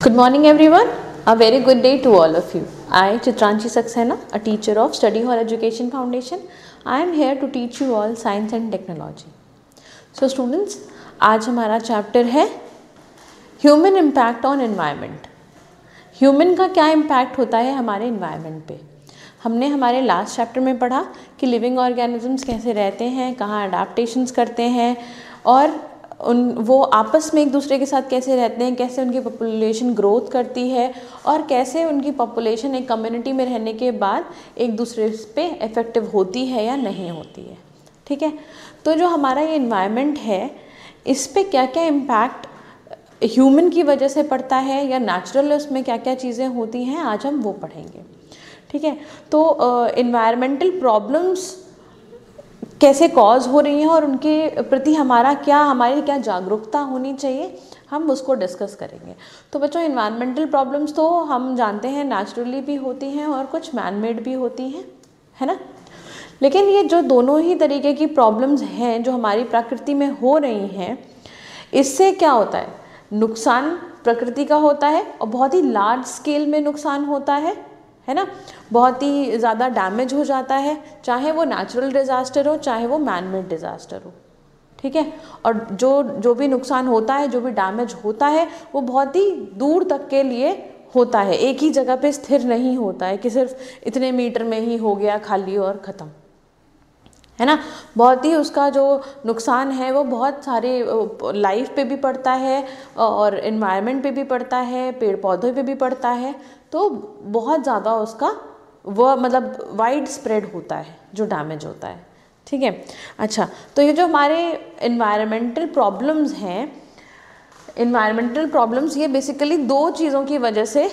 Good morning everyone. A very good day to all of you. I, Chitranshi Saxena, a teacher of Study Hall Education Foundation. I am here to teach you all science and technology. So students, आज हमारा chapter है human impact on environment. Human का क्या impact होता है हमारे environment पे। हमने हमारे लास्ट चैप्टर में पढ़ा कि लिविंग ऑर्गेनिजम्स कैसे रहते हैं, कहाँ अडाप्टेशंस करते हैं और वो आपस में एक दूसरे के साथ कैसे रहते हैं, कैसे उनकी पॉपुलेशन ग्रोथ करती है और कैसे उनकी पॉपुलेशन एक कम्युनिटी में रहने के बाद एक दूसरे पे इफ़ेक्टिव होती है या नहीं होती है। ठीक है, तो जो हमारा ये इन्वायरमेंट है इस पे क्या क्या इम्पैक्ट ह्यूमन की वजह से पड़ता है या नेचुरल उसमें क्या क्या चीज़ें होती हैं, आज हम वो पढ़ेंगे। ठीक है, तो इन्वायरमेंटल प्रॉब्लम्स कैसे कॉज हो रही हैं और उनके प्रति हमारी क्या जागरूकता होनी चाहिए, हम उसको डिस्कस करेंगे। तो बच्चों, इन्वायरमेंटल प्रॉब्लम्स तो हम जानते हैं नेचुरली भी होती हैं और कुछ मैन मेड भी होती हैं, है ना। लेकिन ये जो दोनों ही तरीके की प्रॉब्लम्स हैं जो हमारी प्रकृति में हो रही हैं, इससे क्या होता है, नुकसान प्रकृति का होता है और बहुत ही लार्ज स्केल में नुकसान होता है ना। बहुत ही ज़्यादा डैमेज हो जाता है, चाहे वो नेचुरल डिज़ास्टर हो चाहे वो मैन मेड डिज़ास्टर हो। ठीक है, और जो भी नुकसान होता है, जो भी डैमेज होता है, वो बहुत ही दूर तक के लिए होता है, एक ही जगह पे स्थिर नहीं होता है कि सिर्फ इतने मीटर में ही हो गया खाली और ख़त्म, है ना। बहुत ही उसका जो नुकसान है वो बहुत सारे लाइफ पे भी पड़ता है और इन्वायरमेंट पे भी पड़ता है, पेड़ पौधों पे भी पड़ता है। तो बहुत ज़्यादा उसका वो मतलब वाइड स्प्रेड होता है जो डैमेज होता है। ठीक है, अच्छा, तो ये जो हमारे इन्वायरमेंटल प्रॉब्लम्स हैं, इन्वायरमेंटल प्रॉब्लम्स ये बेसिकली दो चीज़ों की वजह से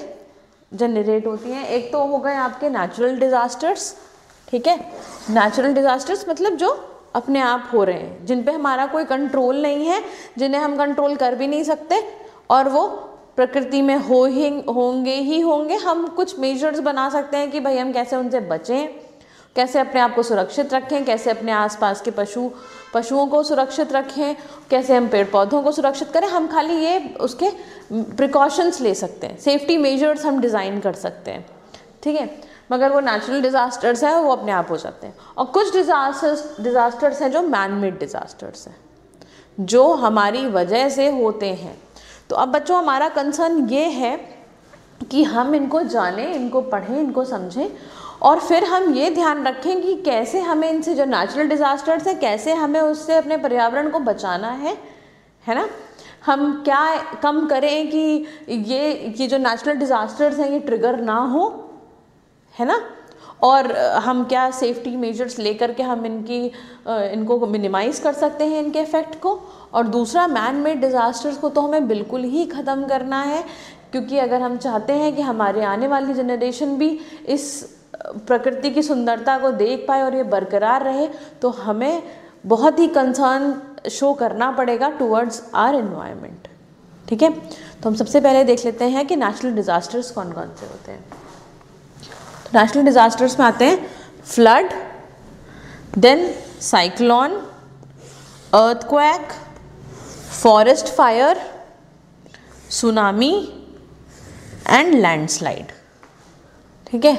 जनरेट होती हैं। एक तो हो गए आपके नेचुरल डिज़ास्टर्स। ठीक है, नेचुरल डिज़ास्टर्स मतलब जो अपने आप हो रहे हैं, जिन पे हमारा कोई कंट्रोल नहीं है, जिन्हें हम कंट्रोल कर भी नहीं सकते और वो प्रकृति में होंगे। हम कुछ मेजर्स बना सकते हैं कि भाई हम कैसे उनसे बचें, कैसे अपने आप को सुरक्षित रखें, कैसे अपने आसपास के पशुओं को सुरक्षित रखें, कैसे हम पेड़ पौधों को सुरक्षित करें। हम खाली ये उसके प्रिकॉशंस ले सकते हैं, सेफ्टी मेजर्स हम डिज़ाइन कर सकते हैं। ठीक है, मगर वो नेचुरल डिज़ास्टर्स हैं वो अपने आप हो जाते हैं। और कुछ डिज़ास्टर्स हैं जो मैन मेड डिज़ास्टर्स हैं, जो हमारी वजह से होते हैं। तो अब बच्चों, हमारा कंसर्न ये है कि हम इनको जानें, इनको पढ़ें, इनको समझें और फिर हम ये ध्यान रखें कि कैसे हमें इनसे, जो नेचुरल डिज़ास्टर्स हैं, कैसे हमें उससे अपने पर्यावरण को बचाना है ना। हम क्या कम करें कि ये जो नेचुरल डिज़ास्टर्स हैं ये ट्रिगर ना हो, है ना। और हम क्या सेफ्टी मेजर्स लेकर के हम इनको मिनिमाइज़ कर सकते हैं, इनके इफ़ेक्ट को। और दूसरा, मैन मेड डिज़ास्टर्स को तो हमें बिल्कुल ही ख़त्म करना है, क्योंकि अगर हम चाहते हैं कि हमारे आने वाली जनरेशन भी इस प्रकृति की सुंदरता को देख पाए और ये बरकरार रहे, तो हमें बहुत ही कंसर्न शो करना पड़ेगा टूवर्ड्स आवर एनवायरनमेंट। ठीक है, तो हम सबसे पहले देख लेते हैं कि नेचुरल डिज़ास्टर्स कौन कौन से होते हैं। तो नेचुरल डिज़ास्टर्स में आते हैं flood, then cyclone, earthquake, forest fire, tsunami and landslide. ठीक है,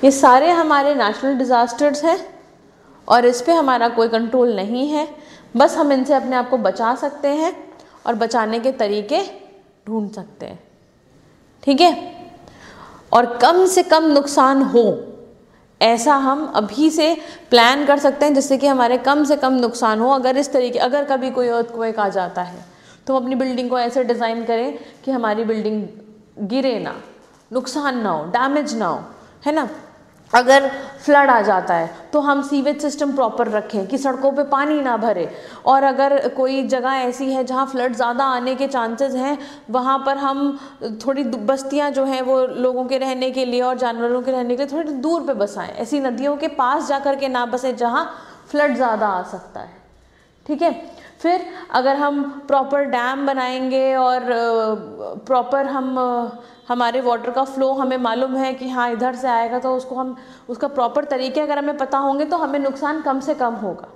ये सारे हमारे नेचुरल डिज़ास्टर्स हैं और इस पे हमारा कोई कंट्रोल नहीं है, बस हम इनसे अपने आप को बचा सकते हैं और बचाने के तरीके ढूंढ सकते हैं। ठीक है, और कम से कम नुकसान हो ऐसा हम अभी से प्लान कर सकते हैं, जिससे कि हमारे कम से कम नुकसान हो। अगर कभी कोई अर्थक्वेक आ जाता है तो हम अपनी बिल्डिंग को ऐसे डिज़ाइन करें कि हमारी बिल्डिंग गिरे ना, नुकसान ना हो, डैमेज ना हो, है ना। अगर फ्लड आ जाता है तो हम सीवेज सिस्टम प्रॉपर रखें कि सड़कों पे पानी ना भरे। और अगर कोई जगह ऐसी है जहाँ फ्लड ज़्यादा आने के चांसेस हैं, वहाँ पर हम थोड़ी बस्तियाँ जो हैं वो लोगों के रहने के लिए और जानवरों के रहने के लिए थोड़ी दूर पे बसाएं। ऐसी नदियों के पास जाकर के ना बसें जहाँ फ्लड ज़्यादा आ सकता है। ठीक है, फिर अगर हम प्रॉपर डैम बनाएंगे और प्रॉपर हमारे वाटर का फ्लो हमें मालूम है कि हाँ इधर से आएगा, तो उसका प्रॉपर तरीके अगर हमें पता होंगे तो हमें नुकसान कम से कम होगा।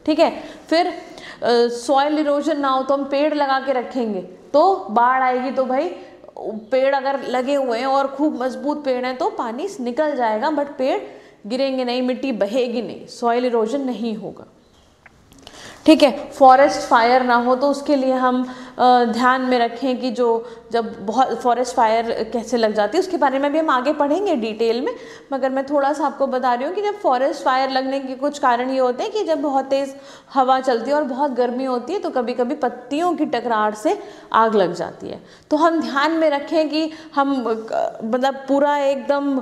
ठीक है, फिर सॉइल इरोजन ना हो तो हम पेड़ लगा के रखेंगे, तो बाढ़ आएगी तो भाई पेड़ अगर लगे हुए हैं और खूब मजबूत पेड़ हैं तो पानी निकल जाएगा, बट पेड़ गिरेंगे नहीं, मिट्टी बहेगी नहीं, सॉइल इरोजन नहीं होगा। ठीक है, फॉरेस्ट फायर ना हो तो उसके लिए हम ध्यान में रखें कि जब बहुत फॉरेस्ट फायर कैसे लग जाती है उसके बारे में भी हम आगे पढ़ेंगे डिटेल में, मगर मैं थोड़ा सा आपको बता रही हूँ कि जब फॉरेस्ट फायर लगने के कुछ कारण ये होते हैं कि जब बहुत तेज़ हवा चलती है और बहुत गर्मी होती है तो कभी कभी पत्तियों की टकरार से आग लग जाती है। तो हम ध्यान में रखें कि हम मतलब पूरा एकदम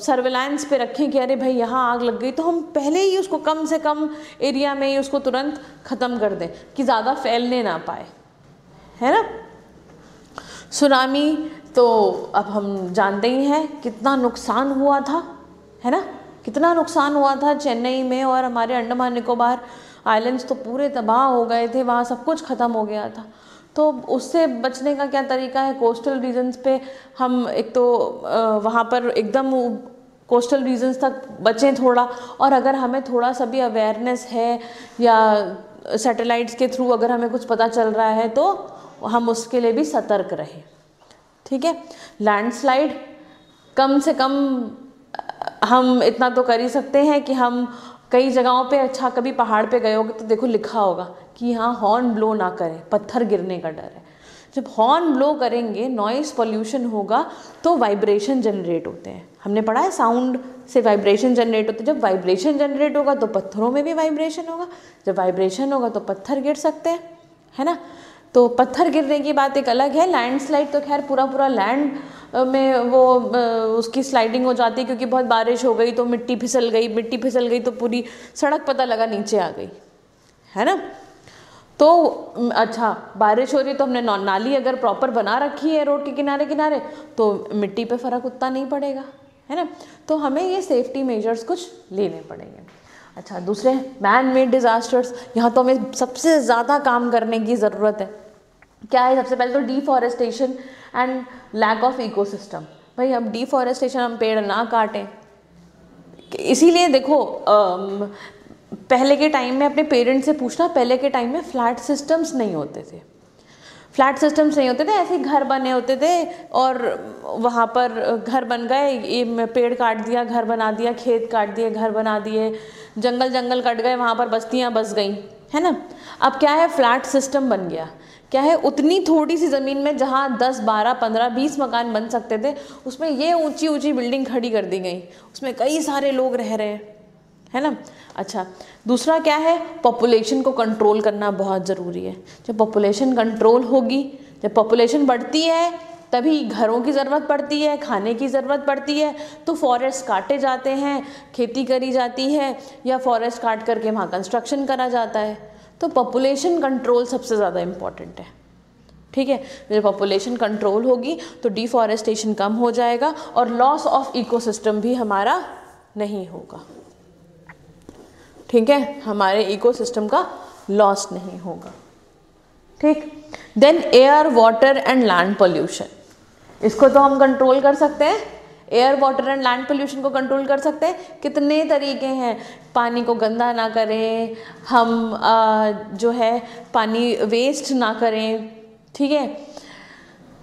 सर्विलांस पे रखें कि अरे भाई यहाँ आग लग गई तो हम पहले ही उसको कम से कम एरिया में ही उसको तुरंत ख़त्म कर दें कि ज़्यादा फैलने ना पाए, है ना। सुनामी तो अब हम जानते ही हैं कितना नुकसान हुआ था, है ना, कितना नुकसान हुआ था चेन्नई में, और हमारे अंडमान निकोबार आइलैंड्स तो पूरे तबाह हो गए थे, वहाँ सब कुछ ख़त्म हो गया था। तो उससे बचने का क्या तरीका है, कोस्टल रीजन्स पे हम एक तो वहाँ पर एकदम कोस्टल रीजन्स तक बचें थोड़ा, और अगर हमें थोड़ा सा भी अवेयरनेस है या सैटेलाइट्स के थ्रू अगर हमें कुछ पता चल रहा है तो हम उसके लिए भी सतर्क रहें। ठीक है, लैंडस्लाइड कम से कम हम इतना तो कर ही सकते हैं कि हम कई जगहों पे, अच्छा कभी पहाड़ पे गए होगे तो देखो लिखा होगा कि यहाँ हॉर्न ब्लो ना करें, पत्थर गिरने का डर है। जब हॉर्न ब्लो करेंगे नॉइस पोल्यूशन होगा तो वाइब्रेशन जनरेट होते हैं, हमने पढ़ा है साउंड से वाइब्रेशन जनरेट होते हैं। जब वाइब्रेशन जनरेट होगा तो पत्थरों में भी वाइब्रेशन होगा, जब वाइब्रेशन होगा तो पत्थर गिर सकते हैं, है ना। तो पत्थर गिरने की बात एक अलग है। लैंडस्लाइड तो खैर पूरा लैंड में वो उसकी स्लाइडिंग हो जाती है, क्योंकि बहुत बारिश हो गई तो मिट्टी फिसल गई तो पूरी सड़क पता लगा नीचे आ गई, है ना। तो अच्छा बारिश हो रही तो हमने नाली अगर प्रॉपर बना रखी है रोड के किनारे किनारे तो मिट्टी पे फ़र्क उतना नहीं पड़ेगा, है ना। तो हमें ये सेफ्टी मेजर्स कुछ लेने पड़ेंगे। अच्छा, दूसरे मैन मेड डिज़ास्टर्स, यहाँ तो हमें सबसे ज़्यादा काम करने की ज़रूरत है। क्या है, सबसे पहले तो deforestation and lack of ecosystem. भाई हम डिफॉरेस्टेशन, हम पेड़ ना काटें, इसीलिए देखो पहले के टाइम में अपने पेरेंट्स से पूछना, पहले के टाइम में फ्लैट सिस्टम्स नहीं होते थे, ऐसे घर बने होते थे और वहाँ पर घर बन गए, ये पेड़ काट दिया घर बना दिया, खेत काट दिए घर बना दिए, जंगल कट गए, वहाँ पर बस्तियाँ बस गई, है ना। अब क्या है, फ्लैट सिस्टम बन गया। क्या है, उतनी थोड़ी सी ज़मीन में जहाँ 10, 12, 15, 20 मकान बन सकते थे उसमें ये ऊंची बिल्डिंग खड़ी कर दी गई, उसमें कई सारे लोग रह रहे हैं, है ना। अच्छा, दूसरा क्या है, पॉपुलेशन को कंट्रोल करना बहुत ज़रूरी है। जब पॉपुलेशन कंट्रोल होगी, जब पॉपुलेशन बढ़ती है तभी घरों की ज़रूरत पड़ती है, खाने की ज़रूरत पड़ती है, तो फॉरेस्ट काटे जाते हैं, खेती करी जाती है, या फॉरेस्ट काट करके वहाँ कंस्ट्रक्शन करा जाता है। तो पॉपुलेशन कंट्रोल सबसे ज़्यादा इम्पॉर्टेंट है। ठीक है, जब पॉपुलेशन कंट्रोल होगी तो डिफॉरेस्टेशन कम हो जाएगा और लॉस ऑफ इकोसिस्टम भी हमारा नहीं होगा। ठीक है, हमारे इकोसिस्टम का लॉस नहीं होगा। ठीक, then air, water and land pollution, इसको तो हम कंट्रोल कर सकते हैं। Air, water and land pollution को कंट्रोल कर सकते हैं। कितने तरीके हैं, पानी को गंदा ना करें, हम जो है पानी वेस्ट ना करें। ठीक है,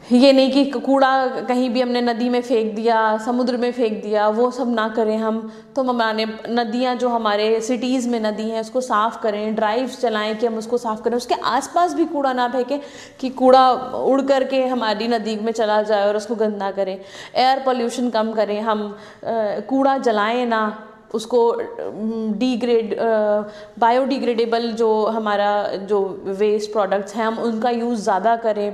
ये नहीं कि कूड़ा कहीं भी हमने नदी में फेंक दिया, समुद्र में फेंक दिया, वो सब ना करें हम। तो हमारे नदियाँ जो हमारे सिटीज़ में नदी हैं उसको साफ़ करें, ड्राइव्स चलाएं कि हम उसको साफ़ करें, उसके आसपास भी कूड़ा ना फेंकें कि कूड़ा उड़ करके हमारी नदी में चला जाए और उसको गंदा करें। एयर पोल्यूशन कम करें, हम कूड़ा जलाएं ना, उसको बायोडिग्रेडेबल जो हमारा जो वेस्ट प्रोडक्ट्स हैं हम उनका यूज़ ज़्यादा करें।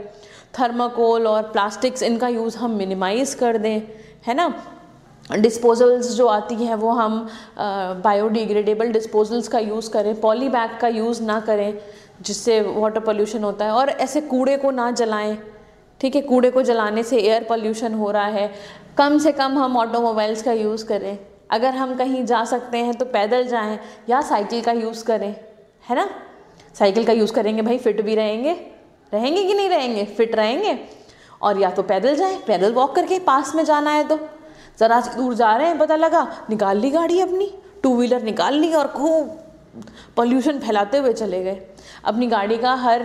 थर्माकोल और प्लास्टिक्स, इनका यूज़ हम मिनिमाइज़ कर दें, है ना। डिस्पोजल्स जो आती हैं वो हम बायोडिग्रेडेबल डिस्पोजल्स का यूज़ करें, पॉली बैग का यूज़ ना करें जिससे वाटर पोल्यूशन होता है। और ऐसे कूड़े को ना जलाएं। ठीक है, कूड़े को जलाने से एयर पोल्यूशन हो रहा है। कम से कम हम ऑटोमोबाइल्स का यूज़ करें, अगर हम कहीं जा सकते हैं तो पैदल जाएं या साइकिल का यूज़ करें, है ना। साइकिल का यूज़ करेंगे भाई, फिट भी रहेंगे कि नहीं रहेंगे, फिट रहेंगे। और या तो पैदल जाएं, पैदल वॉक करके, पास में जाना है तो ज़रा सी दूर जा रहे हैं, पता लगा निकाल ली गाड़ी अपनी, 2 व्हीलर निकाल ली और खूब पोल्यूशन फैलाते हुए चले गए। अपनी गाड़ी का हर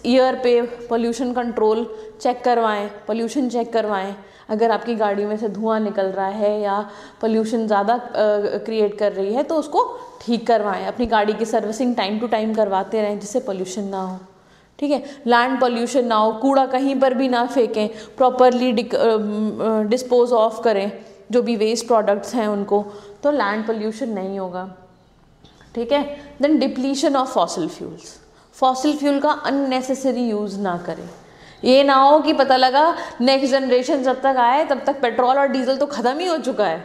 ईयर पे पोल्यूशन कंट्रोल चेक करवाएं, पोल्यूशन चेक करवाएं। अगर आपकी गाड़ी में से धुआं निकल रहा है या पोल्यूशन ज़्यादा क्रिएट कर रही है तो उसको ठीक करवाएं। अपनी गाड़ी की सर्विसिंग टाइम टू टाइम करवाते रहें जिससे पोल्यूशन ना हो, ठीक है। लैंड पोल्यूशन ना हो, कूड़ा कहीं पर भी ना फेंकें, प्रॉपरली डिस्पोज ऑफ करें जो भी वेस्ट प्रोडक्ट्स हैं उनको, तो लैंड पोल्यूशन नहीं होगा, ठीक है। Then depletion of fossil fuels, fossil fuel का अननेसेसरी यूज़ ना करें। ये ना हो कि पता लगा नेक्स्ट जनरेशन जब तक आए तब तक पेट्रोल और डीजल तो ख़त्म ही हो चुका है,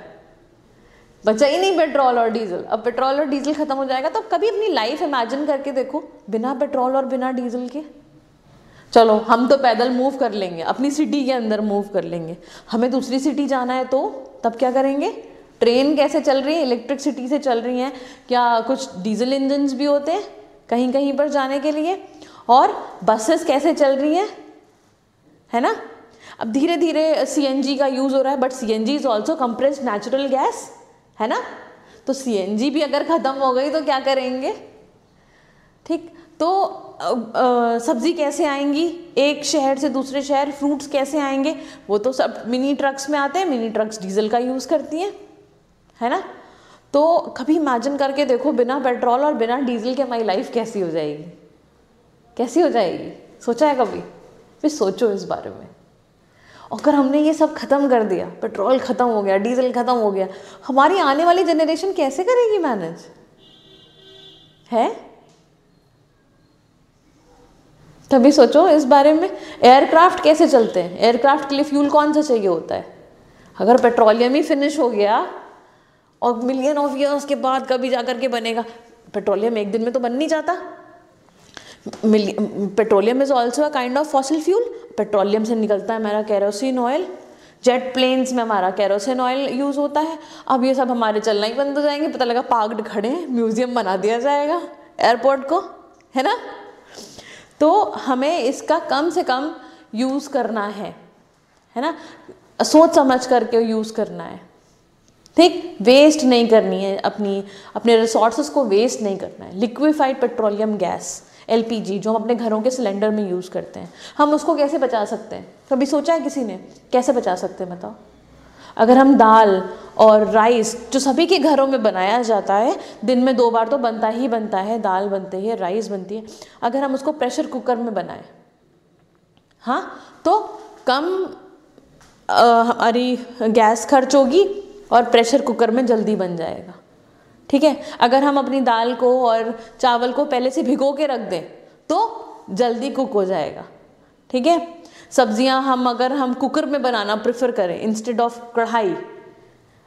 बचा ही नहीं पेट्रोल और डीजल। अब पेट्रोल और डीजल ख़त्म हो जाएगा तो कभी अपनी लाइफ इमेजिन करके देखो बिना पेट्रोल और बिना डीजल के। चलो हम तो पैदल मूव कर लेंगे, अपनी सिटी के अंदर मूव कर लेंगे, हमें दूसरी सिटी जाना है तो तब क्या करेंगे? ट्रेन कैसे चल रही है? इलेक्ट्रिसिटी से चल रही हैं, क्या कुछ डीजल इंजन्स भी होते हैं कहीं कहीं पर जाने के लिए? और बसेस कैसे चल रही हैं, है ना। अब धीरे धीरे सीएनजी का यूज़ हो रहा है, but CNG is also compressed natural gas, है ना। तो सीएनजी भी अगर ख़त्म हो गई तो क्या करेंगे? ठीक, तो सब्ज़ी कैसे आएंगी एक शहर से दूसरे शहर? फ्रूट्स कैसे आएंगे? वो तो सब मिनी ट्रक्स में आते हैं, मिनी ट्रक्स डीजल का यूज़ करती हैं, है ना। तो कभी इमेजिन करके देखो बिना पेट्रोल और बिना डीजल के हमारी लाइफ कैसी हो जाएगी, कैसी हो जाएगी? सोचा है कभी? फिर सोचो इस बारे में। अगर हमने ये सब ख़त्म कर दिया, पेट्रोल ख़त्म हो गया, डीजल ख़त्म हो गया, हमारी आने वाली जनरेशन कैसे करेगी मैनेज, है? तभी सोचो इस बारे में। एयरक्राफ्ट कैसे चलते हैं? एयरक्राफ्ट के लिए फ्यूल कौन सा चाहिए होता है? अगर पेट्रोलियम ही फिनिश हो गया और मिलियन ऑफ ईयर्स के बाद कभी जाकर के बनेगा, पेट्रोलियम एक दिन में तो बन नहीं जाता। Petroleum is also a kind of fossil fuel. Petroleum से निकलता है हमारा केरोसिन ऑयल, जेट प्लेन्स में हमारा केरोसिन ऑयल यूज़ होता है। अब ये सब हमारे चलना ही बंद हो जाएंगे, पता लगा पार्कड खड़े हैं, म्यूजियम बना दिया जाएगा एयरपोर्ट को, है ना। तो हमें इसका कम से कम यूज़ करना है ना, सोच समझ करके यूज़ करना है, ठीक। वेस्ट नहीं करनी है, अपने रिसोर्सेज को वेस्ट नहीं करना है। लिक्विफाइड पेट्रोलियम गैस एलपीजी जो हम अपने घरों के सिलेंडर में यूज़ करते हैं, हम उसको कैसे बचा सकते हैं? कभी सोचा है किसी ने कैसे बचा सकते हैं? बताओ। अगर हम दाल और राइस जो सभी के घरों में बनाया जाता है, दिन में 2 बार तो बनता ही बनता है, दाल बनती है, राइस बनती है, अगर हम उसको प्रेशर कुकर में बनाएं, हाँ, तो कम हमारी गैस खर्च होगी और प्रेशर कुकर में जल्दी बन जाएगा, ठीक है। अगर हम अपनी दाल को और चावल को पहले से भिगो के रख दें तो जल्दी कुक हो जाएगा, ठीक है। सब्जियां अगर हम कुकर में बनाना प्रेफर करें इंस्टेड ऑफ कढ़ाई,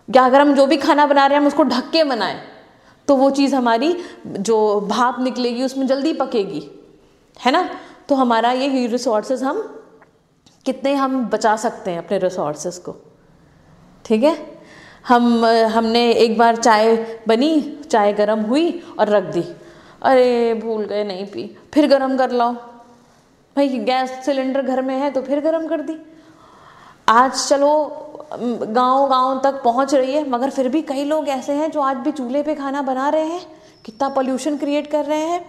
या अगर हम जो भी खाना बना रहे हैं हम उसको ढक के बनाएं तो वो चीज़ हमारी जो भाप निकलेगी उसमें जल्दी पकेगी, है ना। तो हमारा ये रिसोर्सेज हम बचा सकते हैं अपने रिसोर्सेज को, ठीक है। हमने एक बार चाय बनी, चाय गरम हुई और रख दी, अरे भूल गए नहीं पी, फिर गरम कर लाओ भाई, गैस सिलेंडर घर में है तो फिर गरम कर दी। आज चलो गांव तक पहुंच रही है, मगर फिर भी कई लोग ऐसे हैं जो आज भी चूल्हे पे खाना बना रहे हैं, कितना पोल्यूशन क्रिएट कर रहे हैं।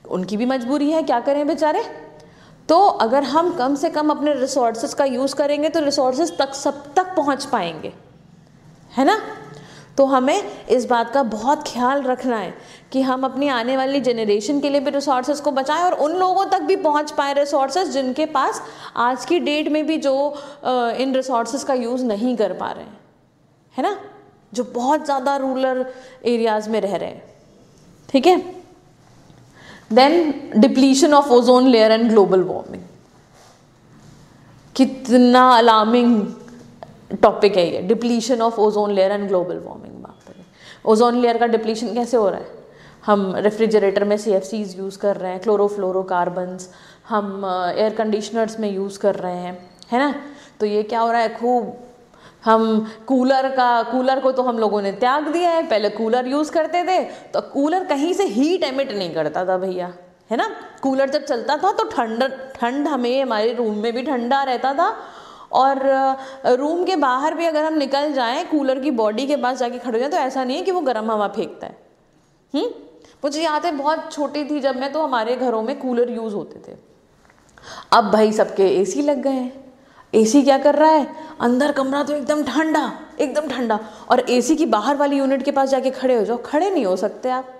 उनकी भी मजबूरी है, क्या करें बेचारे। तो अगर हम कम से कम अपने रिसोर्सेज का यूज़ करेंगे तो रिसोर्सेज तक सब तक पहुंच पाएंगे, है ना। तो हमें इस बात का बहुत ख्याल रखना है कि हम अपनी आने वाली जनरेशन के लिए भी रिसोर्सेज को बचाएं और उन लोगों तक भी पहुंच पाए रिसोर्सेज जिनके पास आज की डेट में भी जो इन रिसोर्सेज का यूज़ नहीं कर पा रहे हैं, है ना, जो बहुत ज़्यादा रूरल एरियाज़ में रह रहे हैं, ठीक है। Then depletion of ozone layer and global warming, कितना अलार्मिंग टॉपिक है ये, depletion of ozone layer and global warming. बात करें ओजोन लेयर का डिप्लीशन कैसे हो रहा है, हम रेफ्रिजरेटर में CFCs यूज़ कर रहे हैं, क्लोरोफ्लोरोकार्बन्स हम एयर कंडीशनर्स में यूज़ कर रहे हैं, है ना। तो ये क्या हो रहा है, खूब हम कूलर को तो हम लोगों ने त्याग दिया है। पहले कूलर यूज़ करते थे तो कूलर कहीं से हीट एमिट नहीं करता था भैया, है ना। कूलर जब चलता था तो ठंड हमें हमारे रूम में भी ठंडा रहता था, और रूम के बाहर भी अगर हम निकल जाएं कूलर की बॉडी के पास जाके खड़े हो जाए तो ऐसा नहीं है कि वो गर्म हवा फेंकता है। मुझे याद है बहुत छोटी थी जब मैं, तो हमारे घरों में कूलर यूज़ होते थे। अब भाई सबके एसी लग गए हैं। एसी क्या कर रहा है, अंदर कमरा तो एकदम ठंडा, एकदम ठंडा, और एसी की बाहर वाली यूनिट के पास जाके खड़े हो जाओ, खड़े नहीं हो सकते आप।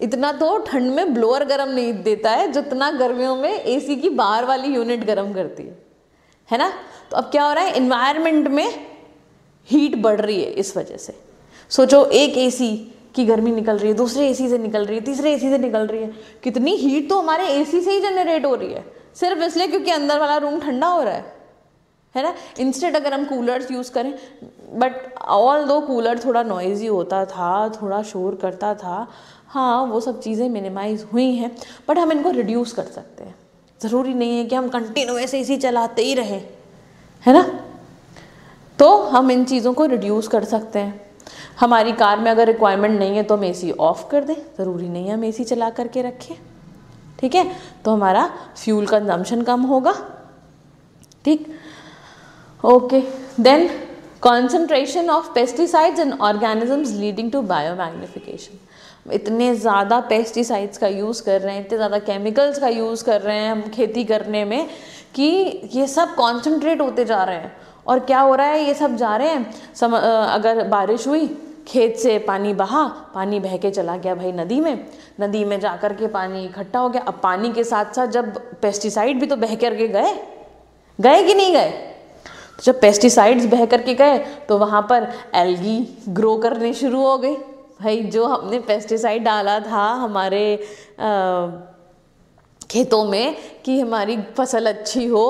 इतना तो ठंड में ब्लोअर गर्म नहीं देता है जितना गर्मियों में एसी की बाहर वाली यूनिट गर्म करती है ना। तो अब क्या हो रहा है, इन्वायरमेंट में हीट बढ़ रही है इस वजह से। सोचो, एक एसी की गर्मी निकल रही है, दूसरे एसी से निकल रही है, तीसरे एसी से निकल रही है, कितनी हीट तो हमारे एसी से ही जनरेट हो रही है, सिर्फ इसलिए क्योंकि अंदर वाला रूम ठंडा हो रहा है ना। इंस्टेड अगर हम कूलर्स यूज़ करें, बट ऑल दो कूलर थोड़ा नॉइजी होता था, थोड़ा शोर करता था, हाँ वो सब चीज़ें मिनिमाइज़ हुई हैं, बट हम इनको रिड्यूस कर सकते हैं। ज़रूरी नहीं है कि हम कंटिन्यूअस एसी चलाते ही रहें, है ना। तो हम इन चीज़ों को रिड्यूस कर सकते हैं। हमारी कार में अगर रिक्वायरमेंट नहीं है तो हम एसी ऑफ कर दें, ज़रूरी नहीं है हम एसी चला करके रखें, ठीक है। तो हमारा फ्यूल कंजम्पशन कम होगा, ठीक। Okay, then concentration of pesticides and organisms leading to biomagnification. इतने ज़्यादा पेस्टिसाइड्स का यूज़ कर रहे हैं, इतने ज़्यादा केमिकल्स का यूज़ कर रहे हैं हम खेती करने में कि ये सब कॉन्सेंट्रेट होते जा रहे हैं। और क्या हो रहा है, ये सब जा रहे हैं, अगर बारिश हुई, खेत से पानी बहा, पानी बह के चला गया भाई नदी में जा कर के पानी इकट्ठा हो गया। अब पानी के साथ साथ जब पेस्टिसाइड भी तो बह कर के गए कि नहीं गए। तो जब पेस्टिसाइड्स बह कर के गए तो वहाँ पर एल्गी ग्रो करने शुरू हो गई। भाई जो हमने पेस्टिसाइड डाला था हमारे खेतों में कि हमारी फसल अच्छी हो,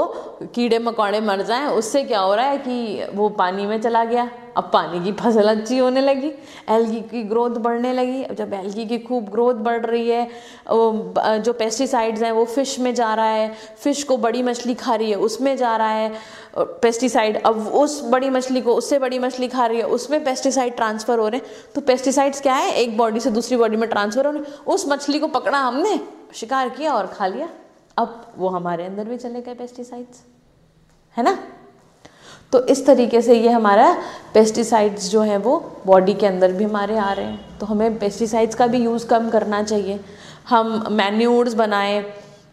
कीड़े मकोड़े मर जाएं, उससे क्या हो रहा है कि वो पानी में चला गया। अब पानी की फसल अच्छी होने लगी, एल्गी की ग्रोथ बढ़ने लगी। अब जब एल्गी की खूब ग्रोथ बढ़ रही है, जो पेस्टिसाइड्स हैं वो फिश में जा रहा है, फिश को बड़ी मछली खा रही है उसमें जा रहा है पेस्टिसाइड। अब उस बड़ी मछली को उससे बड़ी मछली खा रही है, उसमें पेस्टिसाइड ट्रांसफ़र हो रहे हैं। तो पेस्टिसाइड्स क्या है, एक बॉडी से दूसरी बॉडी में ट्रांसफ़र हो रहे हैं। उस मछली को पकड़ा हमने, शिकार किया और खा लिया, अब वो हमारे अंदर भी चले गए पेस्टिसाइड्स, है ना। तो इस तरीके से ये हमारा पेस्टिसाइड्स जो है वो बॉडी के अंदर भी हमारे आ रहे हैं। तो हमें पेस्टिसाइड्स का भी यूज़ कम करना चाहिए। हम मैन्योर्स बनाएं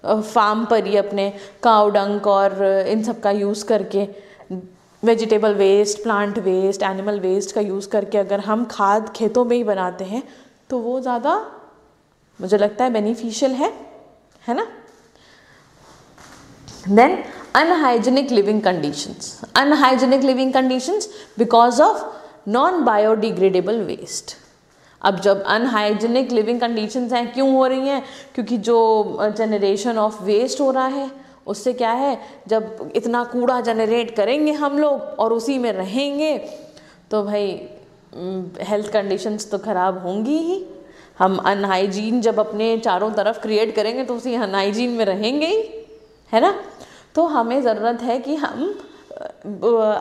फार्म पर ही अपने, काउ डंक और इन सब का यूज़ करके, vegetable waste, plant waste, animal waste का यूज़ करके अगर हम खाद खेतों में ही बनाते हैं तो वो ज़्यादा मुझे लगता है बेनिफिशियल है ना। Then unhygienic living conditions because of non-biodegradable waste। अब जब अनहाइजीनिक लिविंग कंडीशंस हैं, क्यों हो रही हैं, क्योंकि जो जनरेशन ऑफ वेस्ट हो रहा है उससे क्या है, जब इतना कूड़ा जनरेट करेंगे हम लोग और उसी में रहेंगे तो भाई हेल्थ कंडीशंस तो ख़राब होंगी ही। हम अनहाइजीन जब अपने चारों तरफ क्रिएट करेंगे तो उसी अनहाइजीन में रहेंगे ही, है ना। तो हमें ज़रूरत है कि हम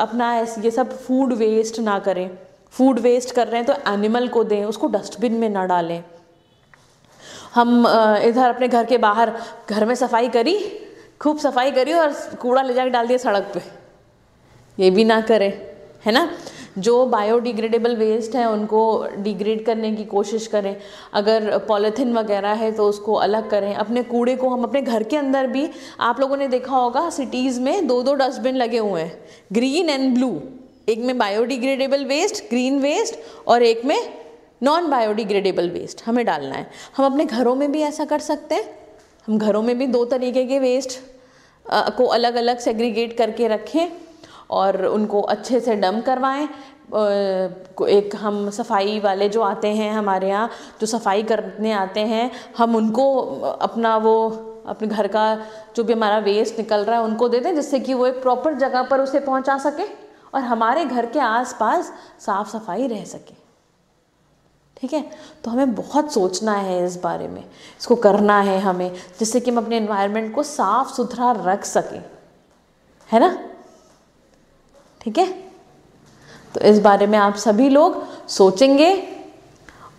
अपना ये सब फूड वेस्ट ना करें। फूड वेस्ट कर रहे हैं तो एनिमल को दें, उसको डस्टबिन में ना डालें। हम इधर अपने घर के बाहर घर में सफाई करी, खूब सफाई करी और कूड़ा ले जाकर डाल दिया सड़क पे, ये भी ना करें, है ना। जो बायोडिग्रेडेबल वेस्ट है उनको डिग्रेड करने की कोशिश करें। अगर पॉलीथीन वगैरह है तो उसको अलग करें। अपने कूड़े को हम अपने घर के अंदर भी, आप लोगों ने देखा होगा सिटीज़ में 2-2 डस्टबिन लगे हुए हैं, ग्रीन एंड ब्लू। एक में बायोडिग्रेडेबल वेस्ट, ग्रीन वेस्ट, और एक में नॉन बायोडिग्रेडेबल वेस्ट हमें डालना है। हम अपने घरों में भी ऐसा कर सकते हैं। हम घरों में भी 2 तरीके के वेस्ट को अलग अलग सेग्रीगेट करके रखें और उनको अच्छे से डंप करवाएं। एक हम सफाई वाले जो आते हैं हमारे यहाँ, जो सफाई करने आते हैं, हम उनको अपने घर का जो भी हमारा वेस्ट निकल रहा है उनको दे दें, जिससे कि वो एक प्रॉपर जगह पर उसे पहुँचा सके और हमारे घर के आसपास साफ सफाई रह सके, ठीक है। तो हमें बहुत सोचना है इस बारे में, इसको करना है हमें, जिससे कि हम अपने एनवायरनमेंट को साफ सुथरा रख सकें, है ना, ठीक है। तो इस बारे में आप सभी लोग सोचेंगे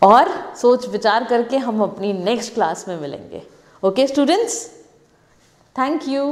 और सोच विचार करके हम अपनी नेक्स्ट क्लास में मिलेंगे। Okay students, thank you.